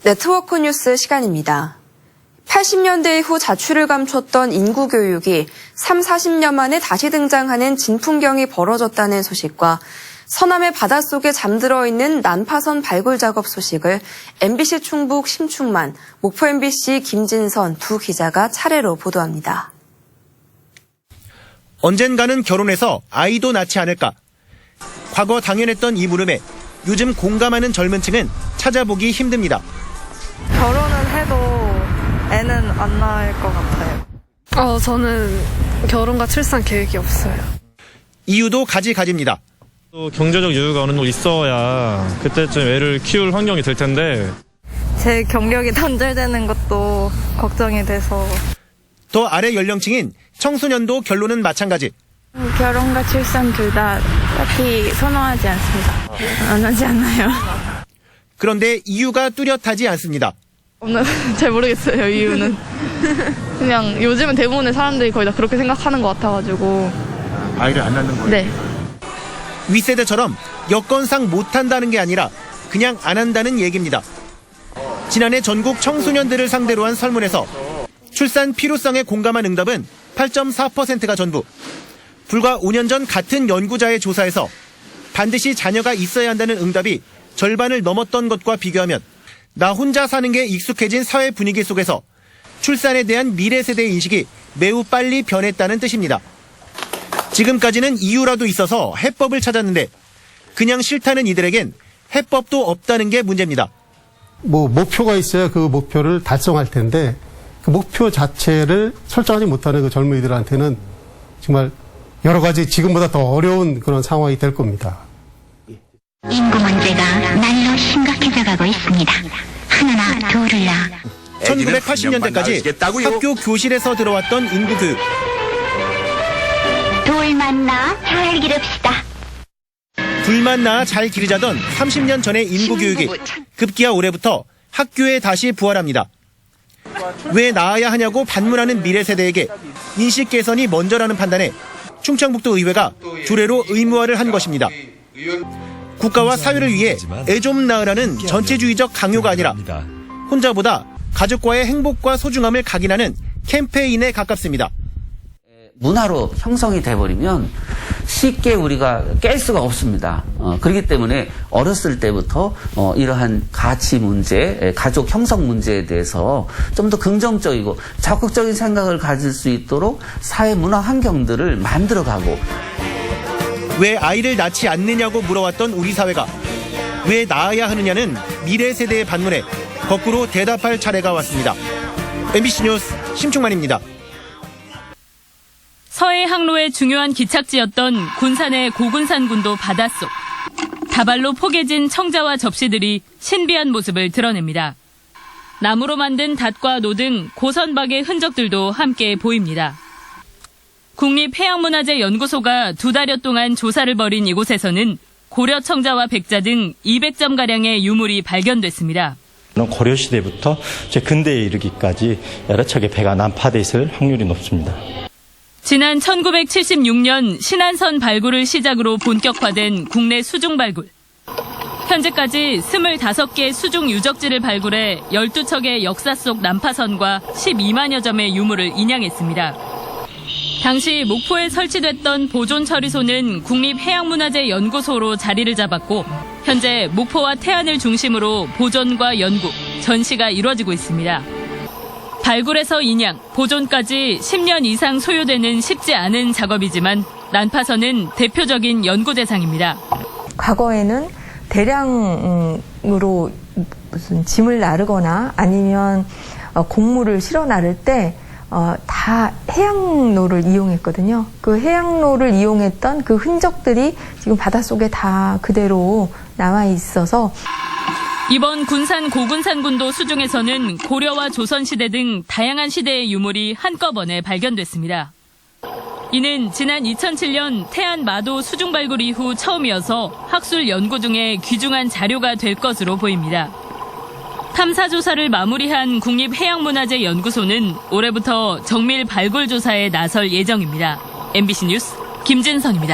네트워크 뉴스 시간입니다. 80년대 이후 자취를 감췄던 인구 교육이 40년 만에 다시 등장하는 진풍경이 벌어졌다는 소식과 서남의 바닷속에 잠들어 있는 난파선 발굴 작업 소식을 MBC 충북 심충만, 목포 MBC 김진선 두 기자가 차례로 보도합니다. 언젠가는 결혼해서 아이도 낳지 않을까? 과거 당연했던 이 물음에 요즘 공감하는 젊은 층은 찾아보기 힘듭니다. 결혼은 해도 애는 안 낳을 것 같아요. 저는 결혼과 출산 계획이 없어요. 이유도 가지가지입니다. 또 경제적 여유가 어느 정도 있어야 그때쯤 애를 키울 환경이 될 텐데. 제 경력이 단절되는 것도 걱정이 돼서. 더 아래 연령층인 청소년도 결론은 마찬가지. 결혼과 출산 둘 다 딱히 선호하지 않습니다. 안 하지 않아요. 그런데 이유가 뚜렷하지 않습니다. 잘 모르겠어요, 이유는. 그냥 요즘은 대부분의 사람들이 거의 다 그렇게 생각하는 것 같아가지고. 아이를 안 낳는 거예요? 네. 윗세대처럼 여건상 못한다는 게 아니라 그냥 안 한다는 얘기입니다. 지난해 전국 청소년들을 상대로 한 설문에서 출산 필요성에 공감한 응답은 8.4%가 전부. 불과 5년 전 같은 연구자의 조사에서 반드시 자녀가 있어야 한다는 응답이 절반을 넘었던 것과 비교하면 나 혼자 사는 게 익숙해진 사회 분위기 속에서 출산에 대한 미래 세대의 인식이 매우 빨리 변했다는 뜻입니다. 지금까지는 이유라도 있어서 해법을 찾았는데 그냥 싫다는 이들에겐 해법도 없다는 게 문제입니다. 목표가 있어야 그 목표를 달성할 텐데 그 목표 자체를 설정하지 못하는 그 젊은이들한테는 정말 여러 가지 지금보다 더 어려운 그런 상황이 될 겁니다. 인구 문제가 날로 심각해져가고 있습니다. 하나나 둘을나. 1980년대까지 학교 교실에서 들어왔던 인구 교육. 둘만 낳아 잘 기릅시다. 둘만 낳아 잘 기르자던 30년 전의 인구 교육이 급기야 올해부터 학교에 다시 부활합니다. 왜 낳아야 하냐고 반문하는 미래 세대에게 인식 개선이 먼저라는 판단에 충청북도 의회가 조례로 의무화를 한 것입니다. 국가와 사회를 위해 애 좀 낳으라는 전체주의적 강요가 아니라 혼자보다 가족과의 행복과 소중함을 각인하는 캠페인에 가깝습니다. 문화로 형성이 돼버리면 쉽게 우리가 깰 수가 없습니다. 그렇기 때문에 어렸을 때부터 이러한 가치 문제, 가족 형성 문제에 대해서 좀 더 긍정적이고 적극적인 생각을 가질 수 있도록 사회 문화 환경들을 만들어가고. 왜 아이를 낳지 않느냐고 물어왔던 우리 사회가 왜 낳아야 하느냐는 미래 세대의 반문에 거꾸로 대답할 차례가 왔습니다. MBC 뉴스 심충만입니다. 서해 항로의 중요한 기착지였던 군산의 고군산군도 바닷속. 다발로 포개진 청자와 접시들이 신비한 모습을 드러냅니다. 나무로 만든 닷과 노 등 고선박의 흔적들도 함께 보입니다. 국립해양문화재연구소가 2달여 동안 조사를 벌인 이곳에서는 고려 청자와 백자 등 200점가량의 유물이 발견됐습니다. 고려시대부터 근대에 이르기까지 여러 척의 배가 난파돼 있을 확률이 높습니다. 지난 1976년 신안선 발굴을 시작으로 본격화된 국내 수중 발굴. 현재까지 25개의 수중 유적지를 발굴해 12척의 역사 속 난파선과 12만여 점의 유물을 인양했습니다. 당시 목포에 설치됐던 보존처리소는 국립해양문화재연구소로 자리를 잡았고 현재 목포와 태안을 중심으로 보존과 연구, 전시가 이루어지고 있습니다. 발굴에서 인양, 보존까지 10년 이상 소요되는 쉽지 않은 작업이지만 난파선은 대표적인 연구 대상입니다. 과거에는 대량으로 무슨 짐을 나르거나 아니면 곡물을 실어 나를 때 다 해양로를 이용했거든요. 그 해양로를 이용했던 그 흔적들이 지금 바닷속에 다 그대로 남아 있어서 이번 군산 고군산군도 수중에서는 고려와 조선시대 등 다양한 시대의 유물이 한꺼번에 발견됐습니다. 이는 지난 2007년 태안 마도 수중 발굴 이후 처음이어서 학술 연구 중에 귀중한 자료가 될 것으로 보입니다. 탐사조사를 마무리한 국립해양문화재연구소는 올해부터 정밀 발굴 조사에 나설 예정입니다. MBC 뉴스 김진선입니다.